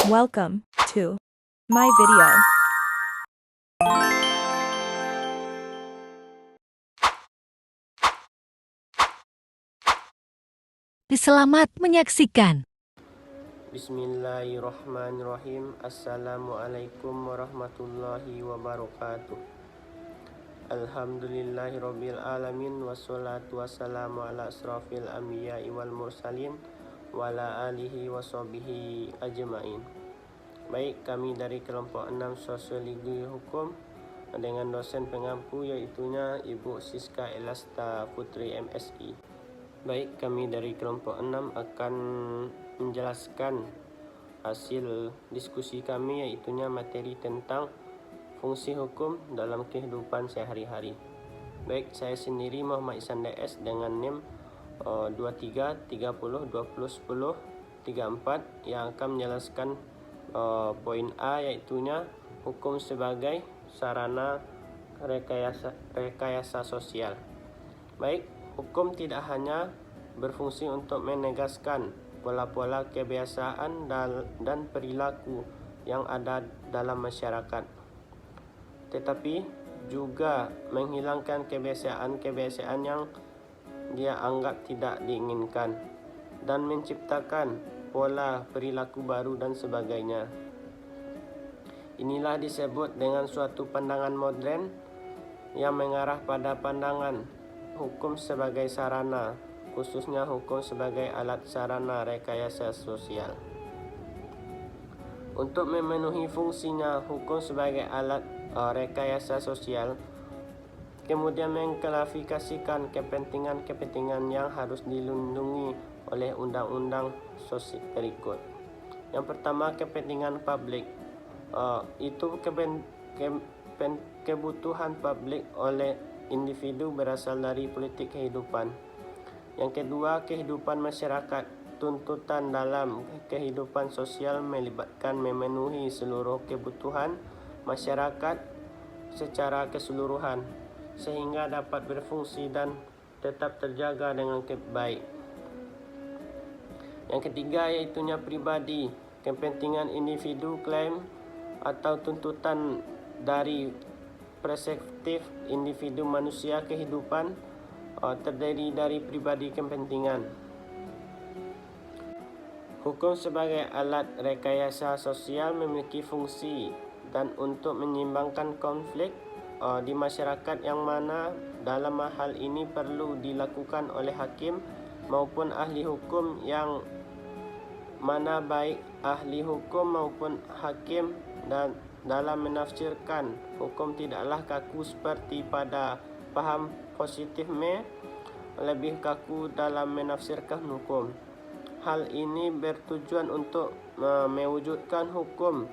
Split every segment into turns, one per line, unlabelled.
Welcome to my video.
Selamat menyaksikan.
Bismillahirrahmanirrahim. Assalamualaikum warahmatullahi wabarakatuh. Alhamdulillahirabbil alamin wassalatu wassalamu ala asrafil anbiya'i wal mursalin wa ala alihi washabihi ajmain. Baik, kami dari kelompok 6 Sosiologi Hukum dengan dosen pengampu yaitunya Ibu Siska Elasta Putri MSI. Baik, kami dari kelompok 6 akan menjelaskan hasil diskusi kami yaitunya materi tentang fungsi hukum dalam kehidupan sehari-hari. Baik, saya sendiri Muhammad Ihsan DS dengan NIM 23 30 20 10 34 yang akan menjelaskan poin A yaitunya hukum sebagai sarana rekayasa sosial. Baik, hukum tidak hanya berfungsi untuk menegaskan pola-pola kebiasaan dan perilaku yang ada dalam masyarakat, tetapi juga menghilangkan kebiasaan-kebiasaan yang dia anggap tidak diinginkan dan menciptakan pola perilaku baru dan sebagainya. Inilah disebut dengan suatu pandangan modern yang mengarah pada pandangan hukum sebagai sarana, khususnya hukum sebagai alat sarana rekayasa sosial. Untuk memenuhi fungsinya hukum sebagai alat rekayasa sosial, kemudian mengklasifikasikan kepentingan-kepentingan yang harus dilindungi oleh undang-undang sosial berikut. Yang pertama, kepentingan publik. Itu kebutuhan publik oleh individu berasal dari politik kehidupan. Yang kedua, kehidupan masyarakat. Tuntutan dalam kehidupan sosial melibatkan memenuhi seluruh kebutuhan masyarakat secara keseluruhan sehingga dapat berfungsi dan tetap terjaga dengan baik. Yang ketiga yaitunya pribadi. Kepentingan individu, klaim atau tuntutan dari perspektif individu manusia kehidupan terdiri dari pribadi kepentingan. Hukum sebagai alat rekayasa sosial memiliki fungsi dan untuk menyeimbangkan konflik di masyarakat yang mana dalam hal ini perlu dilakukan oleh hakim maupun ahli hukum, yang mana baik ahli hukum maupun hakim dan dalam menafsirkan hukum tidaklah kaku seperti pada paham positifisme, lebih kaku dalam menafsirkan hukum. Hal ini bertujuan untuk mewujudkan hukum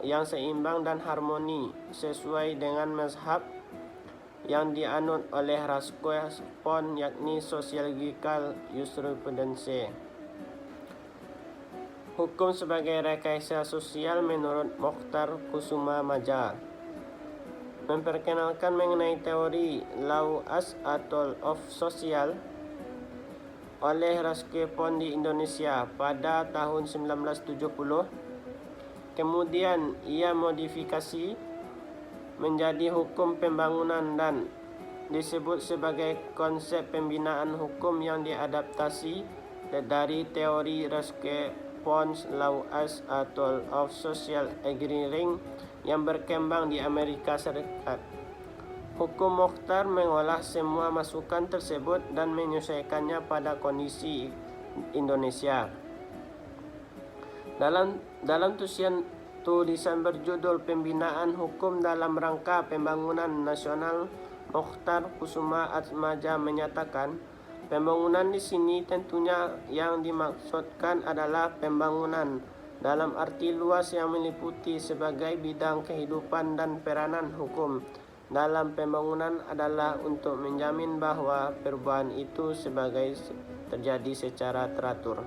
yang seimbang dan harmoni sesuai dengan mazhab yang dianut oleh Raskol-Pon, yakni Sociological Jurisprudence. Hukum sebagai rekayasa sosial menurut Mokhtar Kusumamaja memperkenalkan mengenai teori law as a tool of social oleh Raskol-Pon di Indonesia pada tahun 1970. Kemudian ia modifikasi menjadi hukum pembangunan dan disebut sebagai konsep pembinaan hukum yang diadaptasi dari teori Raskol-Pon's law as a tool of social engineering yang berkembang di Amerika Serikat. Hukum Mokhtar mengolah semua masukan tersebut dan menyesuaikannya pada kondisi Indonesia. Dalam tulisan berjudul Pembinaan Hukum dalam Rangka Pembangunan Nasional, Mokhtar Kusumamaja menyatakan, pembangunan di sini tentunya yang dimaksudkan adalah pembangunan dalam arti luas yang meliputi sebagai bidang kehidupan, dan peranan hukum dalam pembangunan adalah untuk menjamin bahwa perubahan itu terjadi secara teratur.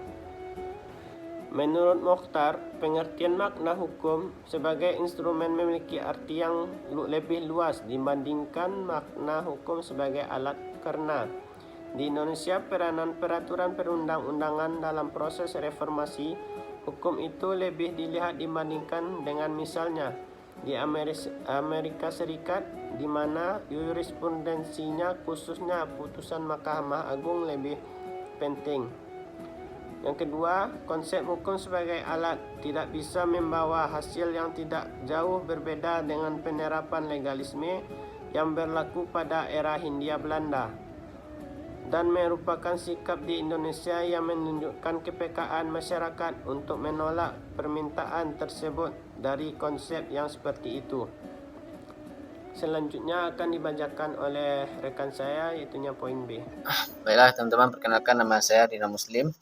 Menurut Mokhtar, pengertian makna hukum sebagai instrumen memiliki arti yang lebih luas dibandingkan makna hukum sebagai alat, karena di Indonesia peranan peraturan perundang-undangan dalam proses reformasi Hukum itu lebih dilihat dibandingkan dengan misalnya di Amerika Serikat, di mana jurisprudensinya khususnya putusan Mahkamah Agung lebih penting. Yang kedua, konsep hukum sebagai alat tidak bisa membawa hasil yang tidak jauh berbeda dengan penerapan legalisme yang berlaku pada era Hindia Belanda dan merupakan sikap di Indonesia yang menunjukkan kepekaan masyarakat untuk menolak permintaan tersebut dari konsep yang seperti itu. Selanjutnya akan dibacakan oleh rekan saya, iaitunya poin B.
Baiklah teman-teman, perkenalkan nama saya Dina Muslim.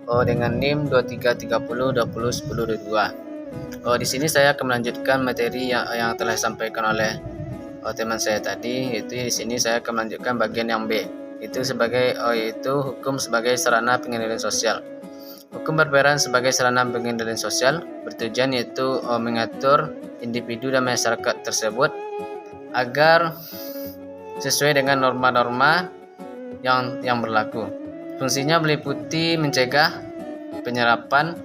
Dengan NIM 2330201022. Di sini saya akan melanjutkan materi yang telah disampaikan oleh teman saya tadi. Yaitu di sini saya akan melanjutkan bagian yang B. Yaitu hukum sebagai sarana pengendalian sosial. Hukum berperan sebagai sarana pengendalian sosial, bertujuan yaitu mengatur individu dan masyarakat tersebut agar sesuai dengan norma-norma yang berlaku. Fungsinya meliputi mencegah penyerapan,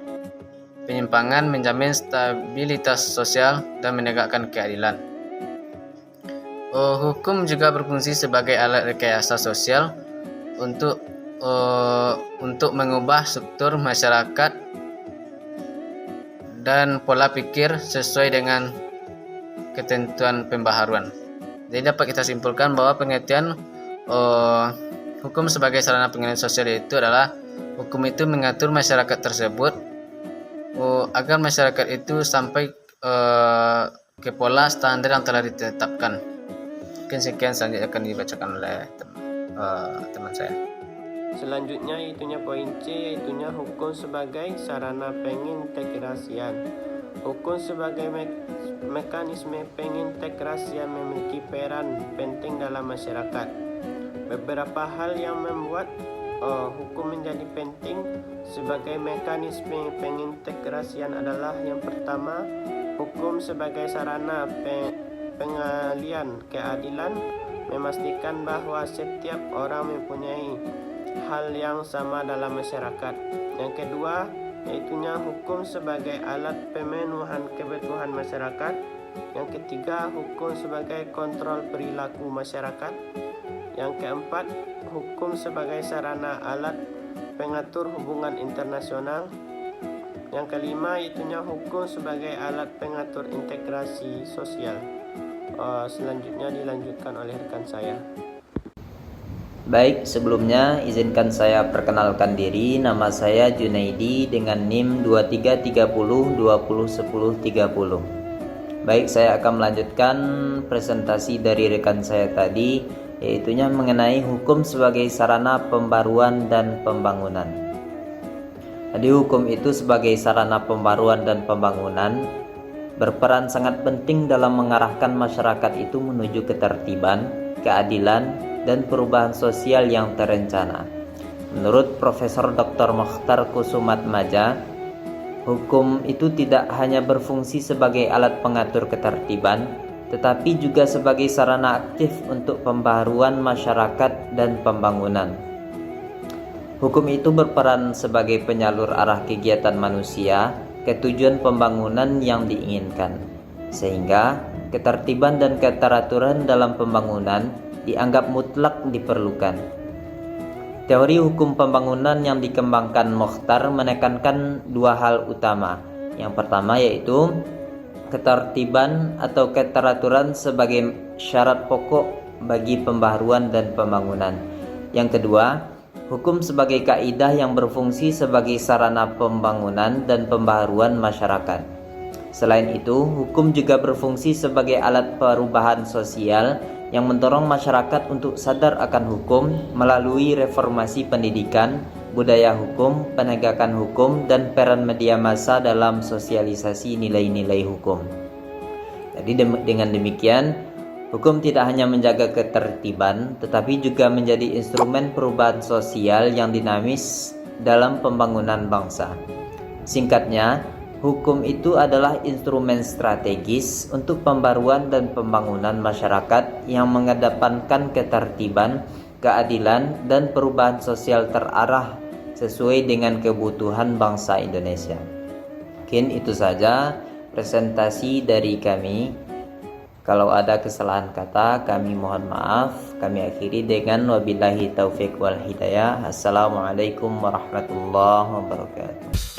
penyimpangan, menjamin stabilitas sosial, dan menegakkan keadilan. Hukum juga berfungsi sebagai alat rekayasa sosial untuk mengubah struktur masyarakat dan pola pikir sesuai dengan ketentuan pembaharuan. Jadi dapat kita simpulkan bahwa pengertian hukum sebagai sarana pengendalian sosial itu adalah hukum itu mengatur masyarakat tersebut agar masyarakat itu sampai ke pola standar yang telah ditetapkan. Mungkin sekian, selanjutnya akan dibacakan oleh teman saya.
Selanjutnya itunya poin C, yaitunya hukum sebagai sarana pengintegrasian. Hukum sebagai mekanisme pengintegrasian memiliki peran penting dalam masyarakat. Beberapa hal yang membuat hukum menjadi penting sebagai mekanisme pengintegrasian adalah: yang pertama, hukum sebagai sarana pengalian keadilan memastikan bahwa setiap orang mempunyai hal yang sama dalam masyarakat. Yang kedua, yaitunya hukum sebagai alat pemenuhan kebutuhan masyarakat. Yang ketiga, hukum sebagai kontrol perilaku masyarakat. Yang keempat, hukum sebagai sarana alat pengatur hubungan internasional. Yang kelima, itunya hukum sebagai alat pengatur integrasi sosial. Selanjutnya dilanjutkan oleh rekan saya.
Baik, sebelumnya izinkan saya perkenalkan diri. Nama saya Junaidi dengan NIM 2330201030. Baik, saya akan melanjutkan presentasi dari rekan saya tadi, yaitunya mengenai hukum sebagai sarana pembaruan dan pembangunan. Jadi hukum itu sebagai sarana pembaruan dan pembangunan berperan sangat penting dalam mengarahkan masyarakat itu menuju ketertiban, keadilan, dan perubahan sosial yang terencana. Menurut Profesor Dr. Mokhtar Kusumatmaja, hukum itu tidak hanya berfungsi sebagai alat pengatur ketertiban, tetapi juga sebagai sarana aktif untuk pembaharuan masyarakat dan pembangunan. Hukum itu berperan sebagai penyalur arah kegiatan manusia ke tujuan pembangunan yang diinginkan, sehingga ketertiban dan keteraturan dalam pembangunan dianggap mutlak diperlukan. Teori hukum pembangunan yang dikembangkan Mokhtar menekankan dua hal utama. Yang pertama yaitu ketertiban atau keteraturan sebagai syarat pokok bagi pembaharuan dan pembangunan. Yang kedua, hukum sebagai kaidah yang berfungsi sebagai sarana pembangunan dan pembaharuan masyarakat. Selain itu, hukum juga berfungsi sebagai alat perubahan sosial yang mendorong masyarakat untuk sadar akan hukum melalui reformasi pendidikan, budaya hukum, penegakan hukum, dan peran media massa dalam sosialisasi nilai-nilai hukum. Jadi dengan demikian, hukum tidak hanya menjaga ketertiban, tetapi juga menjadi instrumen perubahan sosial yang dinamis dalam pembangunan bangsa. Singkatnya, hukum itu adalah instrumen strategis untuk pembaruan dan pembangunan masyarakat yang mengedepankan ketertiban, keadilan, dan perubahan sosial terarah sesuai dengan kebutuhan bangsa Indonesia. Mungkin itu saja presentasi dari kami. Kalau ada kesalahan kata, kami mohon maaf. Kami akhiri dengan wabillahi taufik wal hidayah. Assalamualaikum warahmatullahi wabarakatuh.